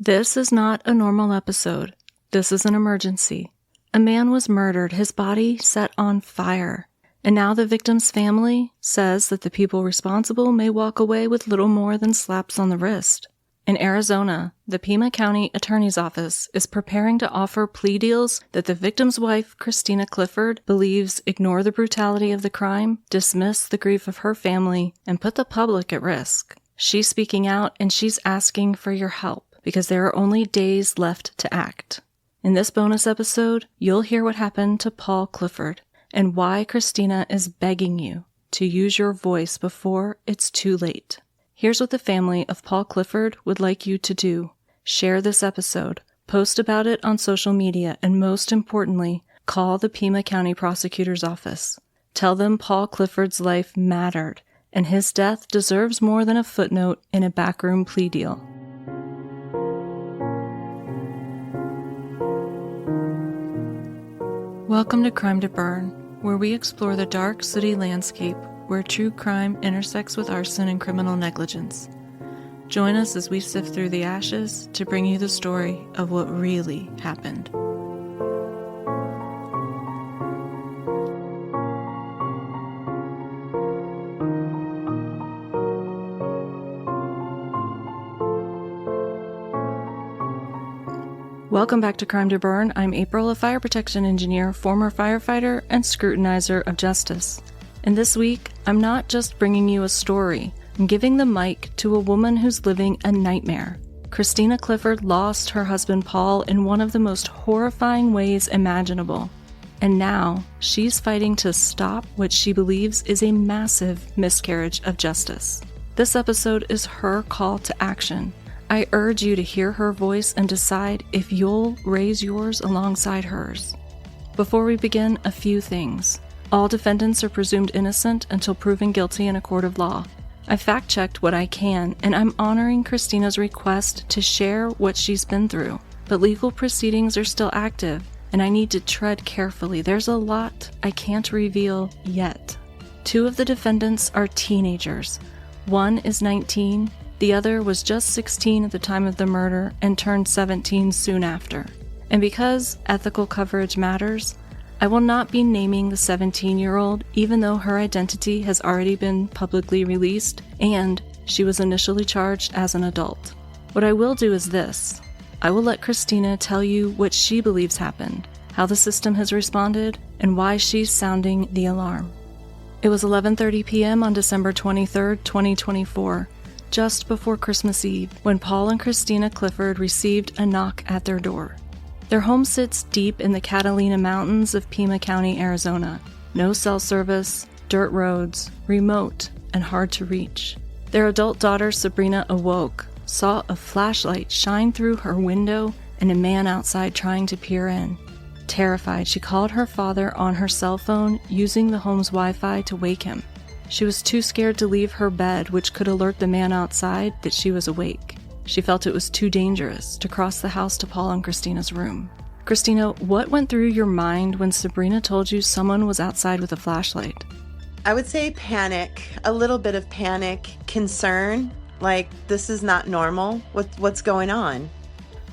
This is not a normal episode. This is an emergency. A man was murdered, his body set on fire. And now the victim's family says that the people responsible may walk away with little more than slaps on the wrist. In Arizona, the Pima County Attorney's Office is preparing to offer plea deals that the victim's wife, Christina Clifford, believes ignore the brutality of the crime, dismiss the grief of her family, and put the public at risk. She's speaking out and she's asking for your help because there are only days left to act. In this bonus episode, you'll hear what happened to Paul Clifford and why Christina is begging you to use your voice before it's too late. Here's what the family of Paul Clifford would like you to do. Share this episode, post about it on social media, and most importantly, call the Pima County prosecutor's office. Tell them Paul Clifford's life mattered, and his death deserves more than a footnote in a backroom plea deal. Welcome to CrimetoBurn, where we explore the dark city landscape where true crime intersects with arson and criminal negligence. Join us as we sift through the ashes to bring you the story of what really happened. Welcome back to CrimetoBurn. I'm April, a fire protection engineer, former firefighter, and scrutinizer of justice. And this week, I'm not just bringing you a story. I'm giving the mic to a woman who's living a nightmare. Christina Clifford lost her husband Paul in one of the most horrifying ways imaginable. And now, she's fighting to stop what she believes is a massive miscarriage of justice. This episode is her call to action. I urge you to hear her voice and decide if you'll raise yours alongside hers. Before we begin, a few things. All defendants are presumed innocent until proven guilty in a court of law. I fact-checked what I can, and I'm honoring Christina's request to share what she's been through. But legal proceedings are still active, and I need to tread carefully. There's a lot I can't reveal yet. 2 of the defendants are teenagers. One is 19, the other was just 16 at the time of the murder and turned 17 soon after. And because ethical coverage matters, I will not be naming the 17-year-old, even though her identity has already been publicly released and she was initially charged as an adult. What I will do is this. I will let Christina tell you what she believes happened, how the system has responded, and why she's sounding the alarm. It was 11:30 p.m. on December 23, 2024, just before Christmas Eve, when Paul and Christina Clifford received a knock at their door. Their home sits deep in the Catalina Mountains of Pima County, Arizona. No cell service, dirt roads, remote, and hard to reach. Their adult daughter, Sabrina, awoke, saw a flashlight shine through her window and a man outside trying to peer in. Terrified, she called her father on her cell phone, using the home's Wi-Fi to wake him. She was too scared to leave her bed, which could alert the man outside that she was awake. She felt it was too dangerous to cross the house to Paul and Christina's room. Christina, what went through your mind when Sabrina told you someone was outside with a flashlight? I would say panic, a little bit of panic, concern, like this is not normal. What's going on?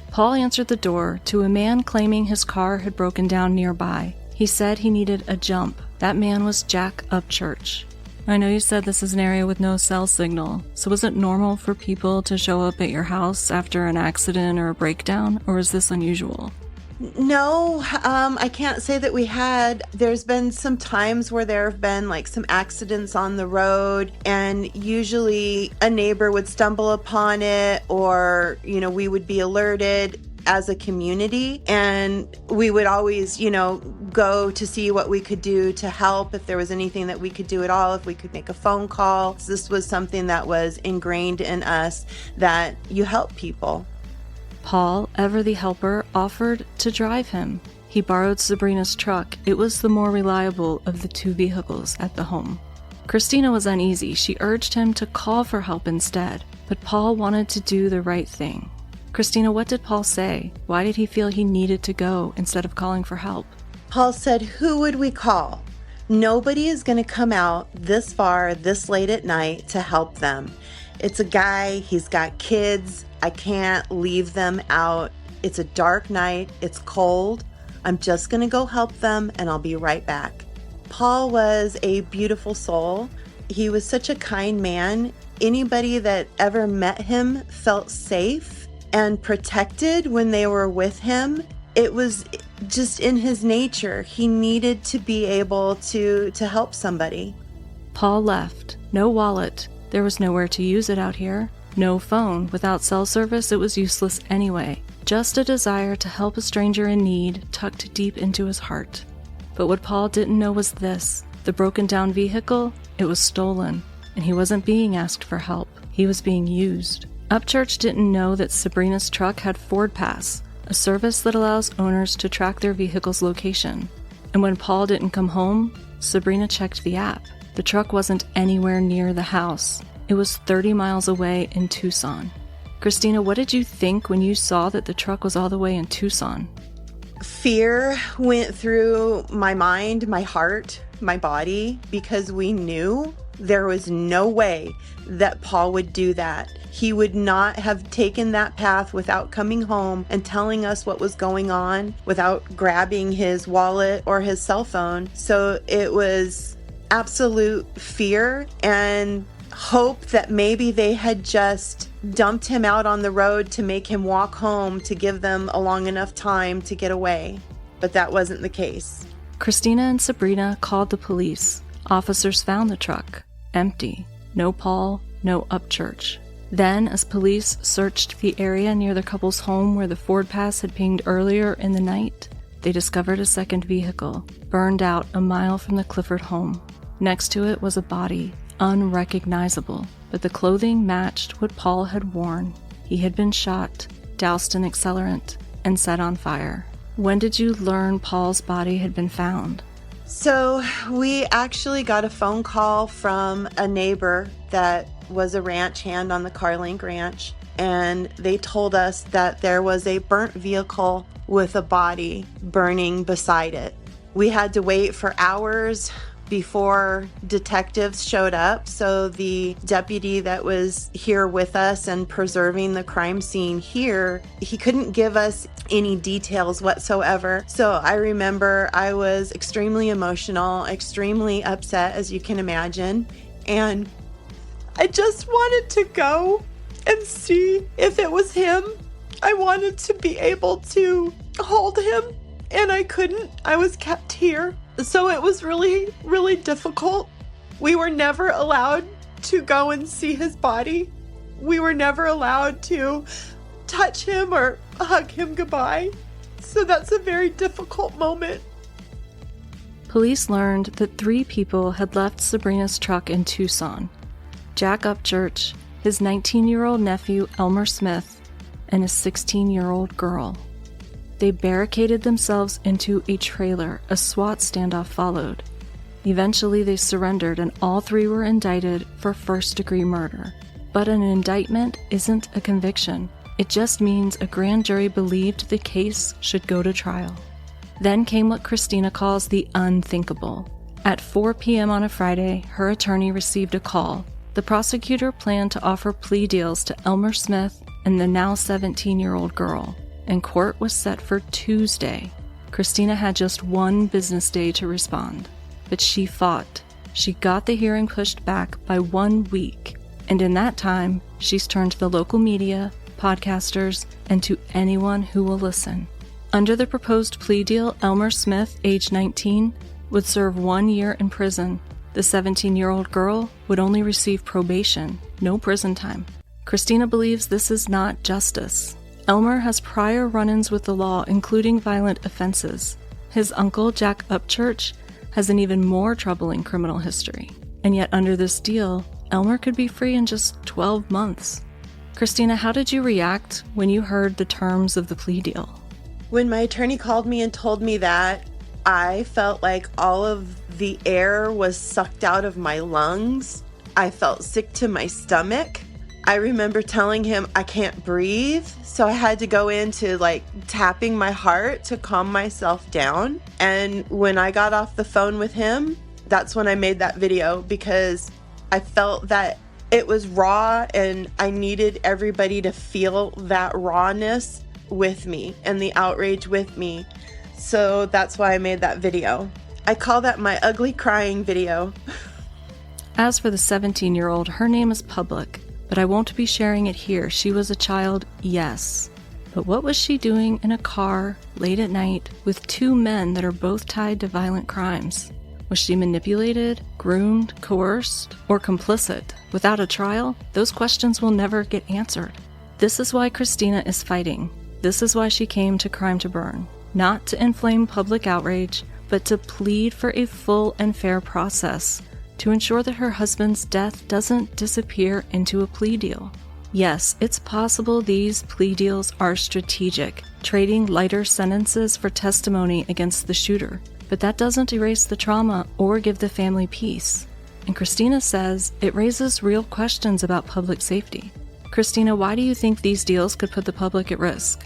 Paul answered the door to a man claiming his car had broken down nearby. He said he needed a jump. That man was Jack Upchurch. I know you said this is an area with no cell signal, so was it normal for people to show up at your house after an accident or a breakdown, or is this unusual? No, I can't say that we had. There's been some times where there have been like some accidents on the road, and usually a neighbor would stumble upon it, or, we would be alerted as a community, and we would always, go to see what we could do to help, if there was anything that we could do at all, if we could make a phone call. This was something that was ingrained in us, that you help people. Paul, ever the helper, offered to drive him. He borrowed Sabrina's truck. It was the more reliable of the 2 vehicles at the home. Christina was uneasy. She urged him to call for help instead, but Paul wanted to do the right thing. Christina, what did Paul say? Why did he feel he needed to go instead of calling for help? Paul said, who would we call? Nobody is going to come out this far, this late at night to help them. It's a guy, he's got kids. I can't leave them out. It's a dark night, it's cold. I'm just gonna go help them and I'll be right back. Paul was a beautiful soul. He was such a kind man. Anybody that ever met him felt safe and protected when they were with him. It was just in his nature. He needed to be able to help somebody. Paul left. No wallet. There was nowhere to use it out here. No phone. Without cell service, it was useless anyway. Just a desire to help a stranger in need tucked deep into his heart. But what Paul didn't know was this. The broken down vehicle, it was stolen. And he wasn't being asked for help. He was being used. Upchurch didn't know that Sabrina's truck had Ford Pass, a service that allows owners to track their vehicle's location. And when Paul didn't come home, Sabrina checked the app. The truck wasn't anywhere near the house. It was 30 miles away in Tucson. Christina, what did you think when you saw that the truck was all the way in Tucson? Fear went through my mind, my heart, my body, because we knew there was no way that Paul would do that. He would not have taken that path without coming home and telling us what was going on, without grabbing his wallet or his cell phone. So it was absolute fear and hope that maybe they had just dumped him out on the road to make him walk home to give them a long enough time to get away. But that wasn't the case. Christina and Sabrina called the police. Officers found the truck. Empty. No Paul, no Upchurch. Then, as police searched the area near the couple's home where the Ford Pass had pinged earlier in the night, they discovered a second vehicle, burned out a mile from the Clifford home. Next to it was a body, unrecognizable, but the clothing matched what Paul had worn. He had been shot, doused in accelerant, and set on fire. When did you learn Paul's body had been found? So we actually got a phone call from a neighbor that was a ranch hand on the Carlink Ranch, and they told us that there was a burnt vehicle with a body burning beside it. We had to wait for hours before detectives showed up. So the deputy that was here with us and preserving the crime scene here, he couldn't give us any details whatsoever. So I remember I was extremely emotional, extremely upset, as you can imagine. And I just wanted to go and see if it was him. I wanted to be able to hold him, and I couldn't. I was kept here. So it was really, really difficult. We were never allowed to go and see his body. We were never allowed to touch him or hug him goodbye. So that's a very difficult moment. Police learned that 3 people had left Sabrina's truck in Tucson. Jack Upchurch, his 19-year-old nephew Elmer Smith, and a 16-year-old girl. They barricaded themselves into a trailer. A SWAT standoff followed. Eventually, they surrendered, and all 3 were indicted for first-degree murder. But an indictment isn't a conviction. It just means a grand jury believed the case should go to trial. Then came what Christina calls the unthinkable. At 4 p.m. on a Friday, her attorney received a call. The prosecutor planned to offer plea deals to Elmer Smith and the now 17-year-old girl, and court was set for Tuesday. Christina had just 1 business day to respond, but she fought. She got the hearing pushed back by 1 week, and in that time, she's turned to the local media, podcasters, and to anyone who will listen. Under the proposed plea deal, Elmer Smith, age 19, would serve 1 year in prison. The 17-year-old girl would only receive probation, no prison time. Christina believes this is not justice. Elmer has prior run-ins with the law, including violent offenses. His uncle, Jack Upchurch, has an even more troubling criminal history. And yet under this deal, Elmer could be free in just 12 months. Christina, how did you react when you heard the terms of the plea deal? When my attorney called me and told me that, I felt like all of the air was sucked out of my lungs. I felt sick to my stomach. I remember telling him I can't breathe, so I had to go into tapping my heart to calm myself down. And when I got off the phone with him, that's when I made that video, because I felt that It was raw, and I needed everybody to feel that rawness with me and the outrage with me. So that's why I made that video. I call that my ugly crying video. As for the 17-year-old, her name is public, but I won't be sharing it here. She was a child, yes. But what was she doing in a car late at night with two men that are both tied to violent crimes? Was she manipulated, groomed, coerced, or complicit? Without a trial, those questions will never get answered. This is why Christina is fighting. This is why she came to CrimetoBurn. Not to inflame public outrage, but to plead for a full and fair process, to ensure that her husband's death doesn't disappear into a plea deal. Yes, it's possible these plea deals are strategic, trading lighter sentences for testimony against the shooter. But that doesn't erase the trauma or give the family peace. And Christina says it raises real questions about public safety. Christina, why do you think these deals could put the public at risk?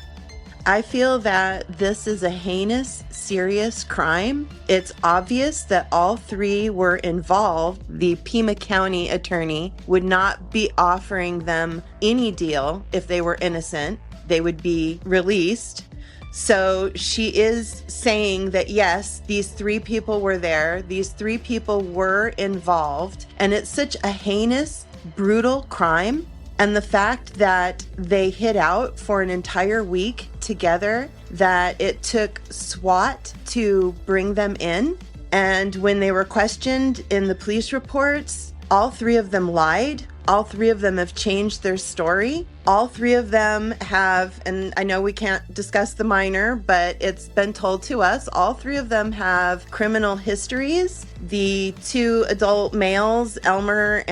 I feel that this is a heinous, serious crime. It's obvious that all three were involved. The Pima County attorney would not be offering them any deal if they were innocent. They would be released. So she is saying that, yes, these three people were there. These three people were involved. And it's such a heinous, brutal crime. And the fact that they hid out for an entire week together, that it took SWAT to bring them in. And when they were questioned in the police reports, all three of them lied. All three of them have changed their story. All three of them have, and I know we can't discuss the minor, but it's been told to us, all three of them have criminal histories. The two adult males, Elmer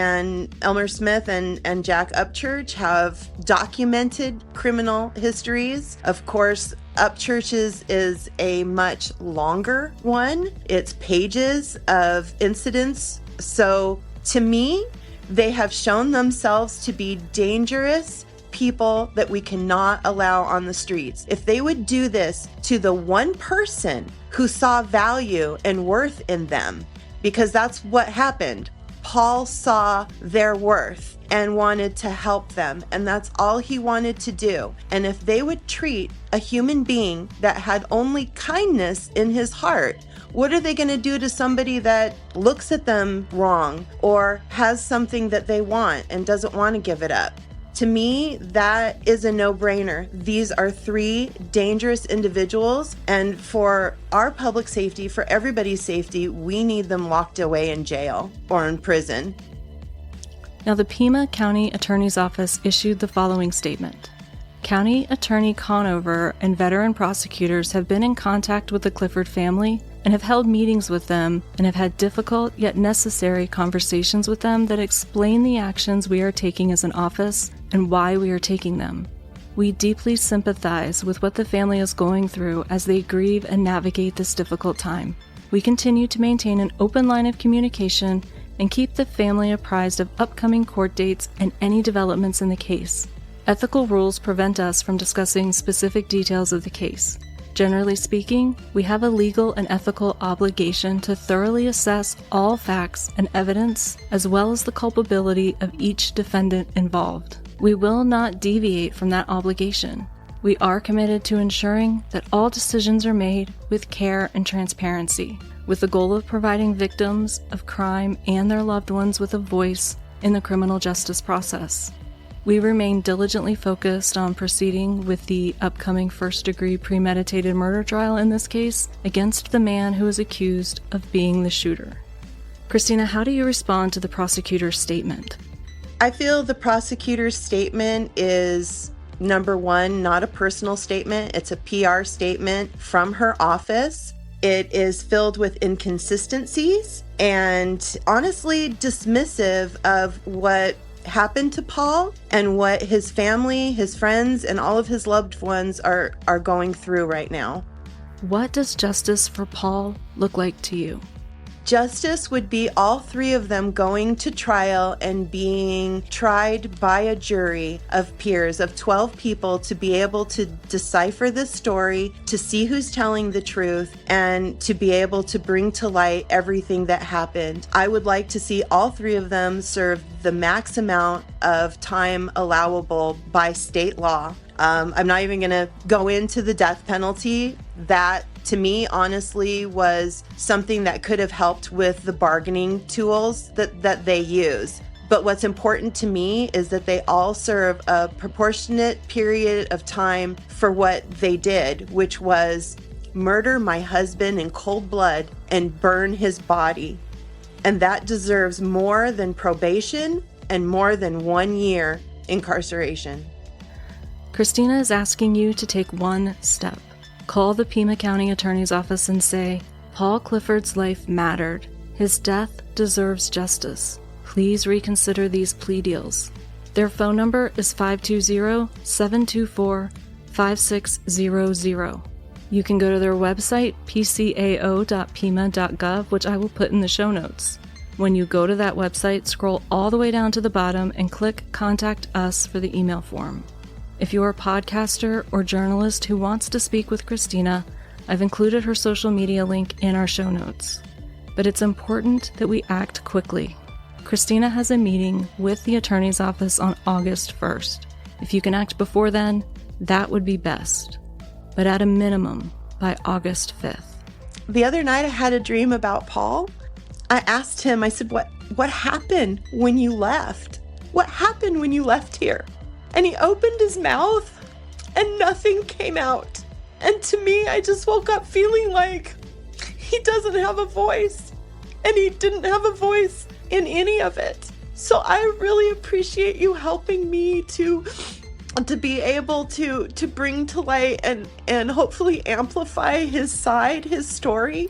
Smith and Jack Upchurch, have documented criminal histories. Of course, Upchurch's is a much longer one. It's pages of incidents. So to me, they have shown themselves to be dangerous people that we cannot allow on the streets. If they would do this to the one person who saw value and worth in them, because that's what happened. Paul saw their worth and wanted to help them, and that's all he wanted to do. And if they would treat a human being that had only kindness in his heart, what are they going to do to somebody that looks at them wrong or has something that they want and doesn't want to give it up? To me, that is a no-brainer. These are three dangerous individuals, and for our public safety, for everybody's safety, we need them locked away in jail or in prison. Now, the Pima County Attorney's Office issued the following statement. County Attorney Conover and veteran prosecutors have been in contact with the Clifford family and have held meetings with them and have had difficult yet necessary conversations with them that explain the actions we are taking as an office and why we are taking them. We deeply sympathize with what the family is going through as they grieve and navigate this difficult time. We continue to maintain an open line of communication and keep the family apprised of upcoming court dates and any developments in the case. Ethical rules prevent us from discussing specific details of the case. Generally speaking, we have a legal and ethical obligation to thoroughly assess all facts and evidence, as well as the culpability of each defendant involved. We will not deviate from that obligation. We are committed to ensuring that all decisions are made with care and transparency, with the goal of providing victims of crime and their loved ones with a voice in the criminal justice process. We remain diligently focused on proceeding with the upcoming first-degree premeditated murder trial in this case against the man who is accused of being the shooter. Christina, how do you respond to the prosecutor's statement? I feel the prosecutor's statement is, number one, not a personal statement. It's a PR statement from her office. It is filled with inconsistencies and honestly dismissive of what happened to Paul and what his family, his friends, and all of his loved ones are going through right now. What does justice for Paul look like to you? Justice would be all three of them going to trial and being tried by a jury of peers, of 12 people, to be able to decipher this story, to see who's telling the truth, and to be able to bring to light everything that happened. I would like to see all three of them serve the max amount of time allowable by state law. I'm not even going to go into the death penalty. That, to me, honestly, was something that could have helped with the bargaining tools that they use. But what's important to me is that they all serve a proportionate period of time for what they did, which was murder my husband in cold blood and burn his body. And that deserves more than probation and more than 1 year incarceration. Christina is asking you to take one step. Call the Pima County Attorney's Office and say, Paul Clifford's life mattered. His death deserves justice. Please reconsider these plea deals. Their phone number is 520-724-5600. You can go to their website, pcao.pima.gov, which I will put in the show notes. When you go to that website, scroll all the way down to the bottom and click Contact Us for the email form. If you're a podcaster or journalist who wants to speak with Christina, I've included her social media link in our show notes. But it's important that we act quickly. Christina has a meeting with the attorney's office on August 1st. If you can act before then, that would be best. But at a minimum, by August 5th. The other night I had a dream about Paul. I asked him, I said, what happened when you left? What happened when you left here? And he opened his mouth and nothing came out. And to me, I just woke up feeling like he doesn't have a voice. And he didn't have a voice in any of it. So I really appreciate you helping me to be able to bring to light and hopefully amplify his side, his story.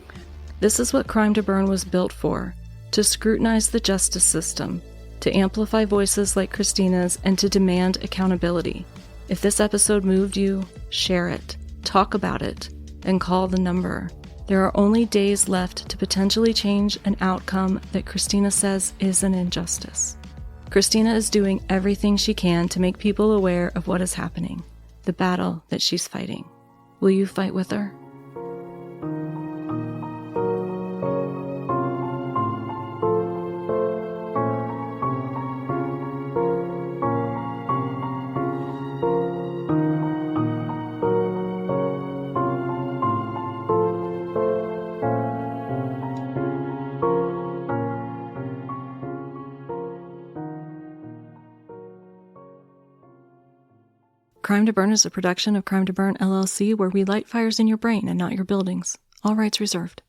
This is what CrimetoBurn was built for, to scrutinize the justice system, to amplify voices like Christina's, and to demand accountability. If this episode moved you, share it, talk about it, and call the number. There are only days left to potentially change an outcome that Christina says is an injustice. Christina is doing everything she can to make people aware of what is happening, the battle that she's fighting. Will you fight with her? CrimetoBurn is a production of CrimetoBurn LLC, where we light fires in your brain and not your buildings. All rights reserved.